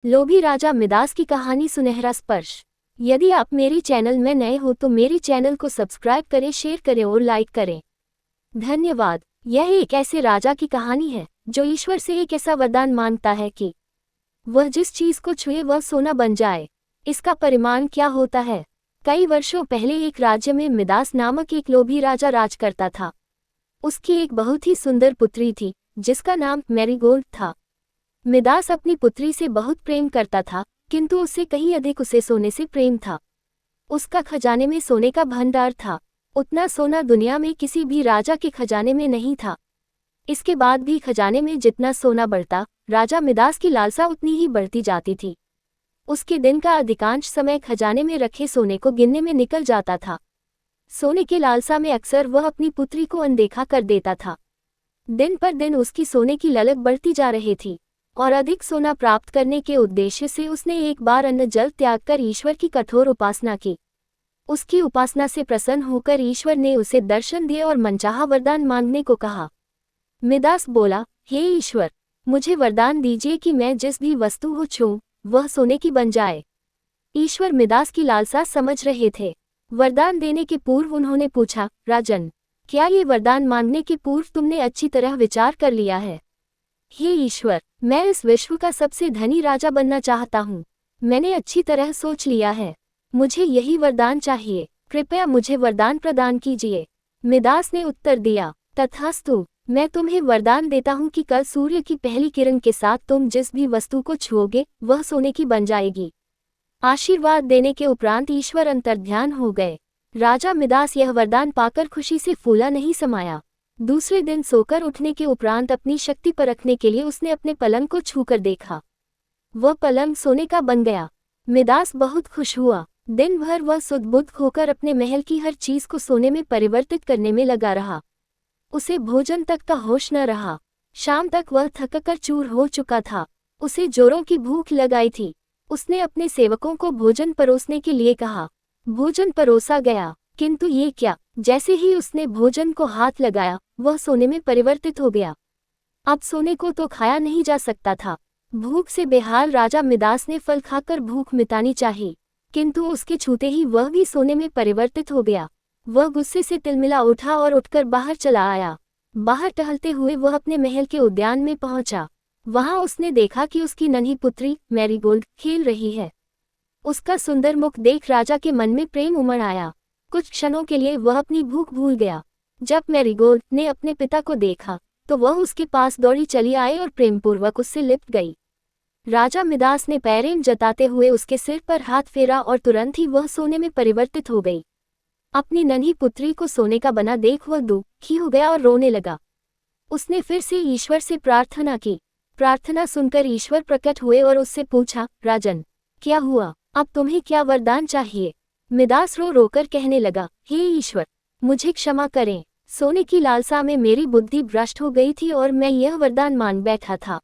लोभी राजा मिदास की कहानी सुनहरा स्पर्श। यदि आप मेरी चैनल में नए हो तो मेरी चैनल को सब्सक्राइब करें, शेयर करें और लाइक करें। धन्यवाद। यह एक ऐसे राजा की कहानी है जो ईश्वर से एक ऐसा वरदान मांगता है कि वह जिस चीज को छुए वह सोना बन जाए। इसका परिमाण क्या होता है? कई वर्षों पहले एक राज्य में मिदास नामक एक लोभी राजा राज करता था। उसकी एक बहुत ही सुंदर पुत्री थी जिसका नाम मैरीगोल्ड था। मिदास अपनी पुत्री से बहुत प्रेम करता था, किंतु उससे कहीं अधिक उसे सोने से प्रेम था। उसका खजाने में सोने का भंडार था। उतना सोना दुनिया में किसी भी राजा के खजाने में नहीं था। इसके बाद भी खजाने में जितना सोना बढ़ता, राजा मिदास की लालसा उतनी ही बढ़ती जाती थी। उसके दिन का अधिकांश समय खजाने में रखे सोने को गिनने में निकल जाता था। सोने के लालसा में अक्सर वह अपनी पुत्री को अनदेखा कर देता था। दिन पर दिन उसकी सोने की ललक बढ़ती जा रही थी और अधिक सोना प्राप्त करने के उद्देश्य से उसने एक बार अन्न जल त्याग कर ईश्वर की कठोर उपासना की। उसकी उपासना से प्रसन्न होकर ईश्वर ने उसे दर्शन दिए और मनचाहा वरदान मांगने को कहा। मिदास बोला, हे ईश्वर, मुझे वरदान दीजिए कि मैं जिस भी वस्तु को छूऊं वह सोने की बन जाए। ईश्वर मिदास की लालसा समझ रहे थे। वरदान देने के पूर्व उन्होंने पूछा, राजन, क्या ये वरदान मांगने के पूर्व तुमने अच्छी तरह विचार कर लिया है? हे ईश्वर, मैं इस विश्व का सबसे धनी राजा बनना चाहता हूँ। मैंने अच्छी तरह सोच लिया है। मुझे यही वरदान चाहिए। कृपया मुझे वरदान प्रदान कीजिए। मिदास ने उत्तर दिया, तथास्तु। मैं तुम्हें वरदान देता हूँ कि कल सूर्य की पहली किरण के साथ तुम जिस भी वस्तु को छुओगे वह सोने की बन जाएगी। आशीर्वाद देने के उपरांत ईश्वर अंतर्ध्यान हो गए। राजा मिदास यह वरदान पाकर खुशी से फूला नहीं समाया। दूसरे दिन सोकर उठने के उपरांत अपनी शक्ति परखने के लिए उसने अपने पलंग को छूकर देखा। वह पलंग सोने का बन गया। मिदास बहुत खुश हुआ। दिन भर वह सुध-बुध होकर अपने महल की हर चीज को सोने में परिवर्तित करने में लगा रहा। उसे भोजन तक का होश न रहा। शाम तक वह थककर चूर हो चुका था। उसे जोरों की भूख लगाई थी। उसने अपने सेवकों को भोजन परोसने के लिए कहा। भोजन परोसा गया, किंतु ये क्या, जैसे ही उसने भोजन को हाथ लगाया वह सोने में परिवर्तित हो गया। अब सोने को तो खाया नहीं जा सकता था। भूख से बेहाल राजा मिदास ने फल खाकर भूख मिटानी चाहिए, किंतु उसके छूते ही वह भी सोने में परिवर्तित हो गया। वह गुस्से से तिलमिला उठा और उठकर बाहर चला आया। बाहर टहलते हुए वह अपने महल के उद्यान में पहुंचा। वहां उसने देखा कि उसकी नन्ही पुत्री मैरीगोल्ड खेल रही है। उसका सुंदर मुख देख राजा के मन में प्रेम उमड़ आया। कुछ क्षणों के लिए वह अपनी भूख भूल गया। जब मैरीगोल्ड ने अपने पिता को देखा तो वह उसके पास दौड़ी चली आई और प्रेमपूर्वक उससे लिपट गई। राजा मिदास ने प्रेम जताते हुए उसके सिर पर हाथ फेरा और तुरंत ही वह सोने में परिवर्तित हो गई। अपनी नन्ही पुत्री को सोने का बना देख वह दुखी हो गया और रोने लगा। उसने फिर से ईश्वर से प्रार्थना की। प्रार्थना सुनकर ईश्वर प्रकट हुए और उससे पूछा, राजन, क्या हुआ? अब तुम्हें क्या वरदान चाहिए? मिदास रो रोकर कहने लगा, हे ईश्वर, मुझे क्षमा करें। सोने की लालसा में मेरी बुद्धि भ्रष्ट हो गई थी और मैं यह वरदान मांग बैठा था,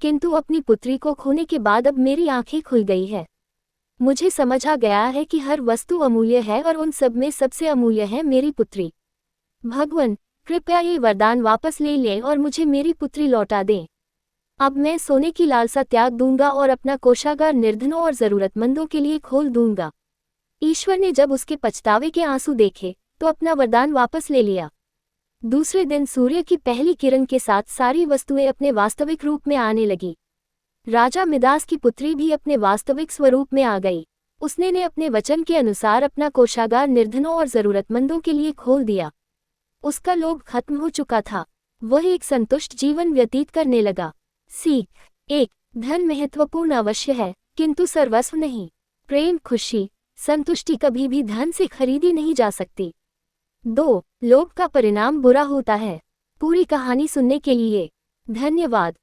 किंतु अपनी पुत्री को खोने के बाद अब मेरी आंखें खुल गई है। मुझे समझ आ गया है कि हर वस्तु अमूल्य है और उन सब में सबसे अमूल्य है मेरी पुत्री। भगवान, कृपया ये वरदान वापस ले लें और मुझे मेरी पुत्री लौटा दें। अब मैं सोने की लालसा त्याग दूंगा और अपना कोषागार निर्धनों और जरूरतमंदों के लिए खोल दूंगा। ईश्वर ने जब उसके पछतावे के आंसू देखे तो अपना वरदान वापस ले लिया। दूसरे दिन सूर्य की पहली किरण के साथ सारी वस्तुएं अपने वास्तविक रूप में आने लगी। राजा मिदास की पुत्री भी अपने वास्तविक स्वरूप में आ गई। उसने ने अपने वचन के अनुसार अपना कोषागार निर्धनों और जरूरतमंदों के लिए खोल दिया। उसका लोभ खत्म हो चुका था। वह एक संतुष्ट जीवन व्यतीत करने लगा। सीख 1. धन महत्वपूर्ण अवश्य है, किंतु सर्वस्व नहीं। प्रेम, खुशी, संतुष्टि कभी भी धन से खरीदी नहीं जा सकती। 2. लोभ का परिणाम बुरा होता है। पूरी कहानी सुनने के लिए धन्यवाद।